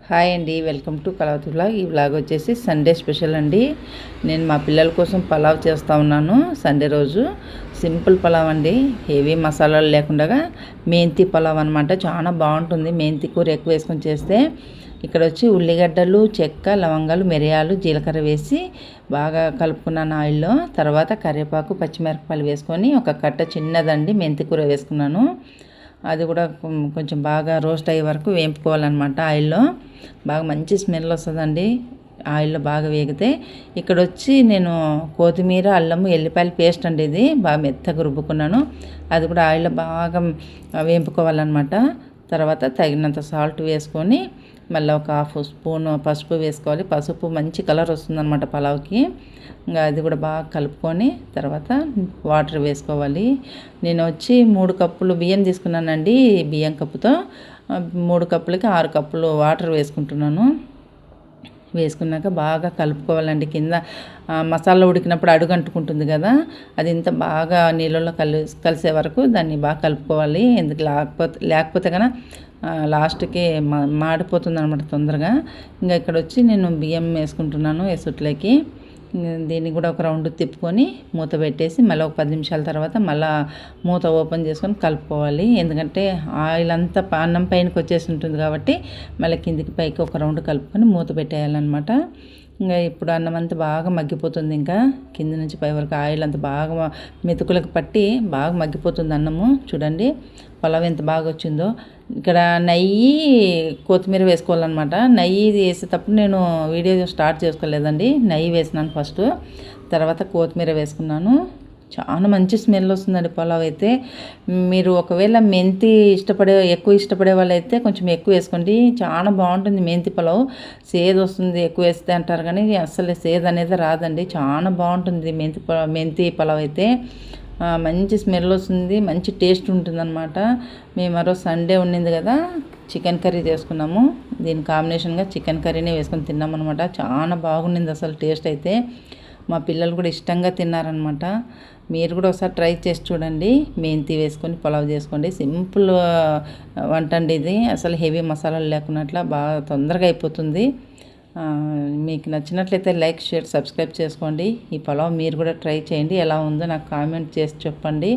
Hi అండి, welcome to Kalavati vlog. ఈ vlog వచ్చేసి సండే స్పెషల్ అండి. నేను మా పిల్లల కోసం పలావ్ చేస్తూ ఉన్నాను. సండే రోజు సింపుల్ పలావ్ అండి, హెవీ మసాలాలు లేకుండా మెంతి పలావ్ అనమాట. చాలా బాగుంటుంది మెంతి కూర ఎక్కువ వేసుకొని చేస్తే. ఇక్కడ వచ్చి ఉల్లిగడ్డలు, చెక్క, లవంగాలు, మిరియాలు, జీలకర్ర వేసి బాగా కలుపుకున్నాను ఆయిల్లో. తర్వాత కరివేపాకు, పచ్చిమిరపకాయలు వేసుకొని ఒక కట్ట చిన్నదండి మెంతి కూర వేసుకున్నాను. అది కూడా కొంచెం బాగా రోస్ట్ అయ్యే వరకు వేపుకోవాలన్నమాట ఆయిల్లో. బాగా మంచి స్మెల్ వస్తుందండి ఆయిల్లో బాగా వేగితే. ఇక్కడ వచ్చి నేను కొత్తిమీర, అల్లము, ఎల్లిపాయల పేస్ట్ అండి, ఇది బాగా మెత్తగా రుబ్బుకున్నాను. అది కూడా ఆయిల్లో బాగా వేపుకోవాలన్నమాట. తర్వాత తగినంత సాల్ట్ వేసుకొని మళ్ళీ ఒక హాఫ్ స్పూన్ పసుపు వేసుకోవాలి. పసుపు మంచి కలర్ వస్తుందన్నమాట పలావ్కి. ఇంకా అది కూడా బాగా కలుపుకొని తర్వాత వాటర్ వేసుకోవాలి. నేను వచ్చి 3 కప్పులు బియ్యం తీసుకున్నానండి. బియ్యం కప్పుతో 3 కప్పులకి 6 కప్పులు వాటర్ వేసుకుంటున్నాను. వేసుకున్నాక బాగా కలుపుకోవాలండి. కింద మసాలా ఉడికినప్పుడు అడుగంటుకుంటుంది కదా, అది ఇంత బాగా నీళ్ళలో కలిసే వరకు దాన్ని బాగా కలుపుకోవాలి. ఎందుకు లేకపోతే కన్నా లాస్ట్కి మాడిపోతుంది అనమాట తొందరగా. ఇంకా ఇక్కడ వచ్చి నేను బియ్యం వేసుకుంటున్నాను ఎసుట్లోకి. దీన్ని కూడా ఒక రౌండ్ తిప్పుకొని మూత పెట్టేసి మళ్ళీ ఒక 10 నిమిషాల తర్వాత మళ్ళీ మూత ఓపెన్ చేసుకొని కలుపుకోవాలి. ఎందుకంటే ఆయిల్ అంతా అన్నం పైనకి వచ్చేసి ఉంటుంది కాబట్టి మళ్ళీ కిందికి పైకి ఒక రౌండ్ కలుపుకొని మూత పెట్టేయాలన్నమాట. ఇంకా ఇప్పుడు అన్నం అంతా బాగా మగ్గిపోతుంది. ఇంకా కింద నుంచి పై వరకు ఆయిల్ అంతా బాగా మెతుకులకు పట్టి బాగా మగ్గిపోతుంది అన్నము. చూడండి పలావ్ ఎంత బాగా వచ్చిందో. ఇక్కడ నెయ్యి, కొత్తిమీర వేసుకోవాలన్నమాట. నెయ్యి వేసేటప్పుడు నేను వీడియో స్టార్ట్ చేసుకోలేదండి. నెయ్యి వేసినాను ఫస్ట్, తర్వాత కొత్తిమీర వేసుకున్నాను. చాలా మంచి స్మెల్ వస్తుందండి పలావ్ అయితే. మీరు ఒకవేళ మెంతి ఎక్కువ ఇష్టపడే వాళ్ళు అయితే కొంచెం ఎక్కువ వేసుకోండి. చాలా బాగుంటుంది మెంతి పలావ్. సేదు వస్తుంది ఎక్కువ వేస్తే అంటారు, కానీ అస్సలు సేదు అనేది రాదండి. చాలా బాగుంటుంది మెంతి పలావ్ అయితే. మంచి స్మెల్ వస్తుంది, మంచి టేస్ట్ ఉంటుందన్నమాట. మేము మరో సండే ఉండింది కదా, చికెన్ కర్రీ చేసుకున్నాము. దీని కాంబినేషన్గా చికెన్ కర్రీనే వేసుకొని తిన్నామన్నమాట. చాలా బాగుండింది అసలు టేస్ట్ అయితే. మా పిల్లలు కూడా ఇష్టంగా తిన్నారనమాట. మీరు కూడా ఒకసారి ట్రై చేసి చూడండి. మెంతి వేసుకొని పలావ్ చేసుకోండి. సింపుల్ వంట అండి ఇది. అసలు హెవీ మసాలాలు లేకున్నట్లా బాగా తొందరగా అయిపోతుంది. మీకు నచ్చినట్లయితే లైక్, షేర్, సబ్స్క్రైబ్ చేసుకోండి. ఈ పలావ్ మీరు కూడా ట్రై చేయండి. ఎలా ఉందో నాకు కామెంట్ చేసి చెప్పండి.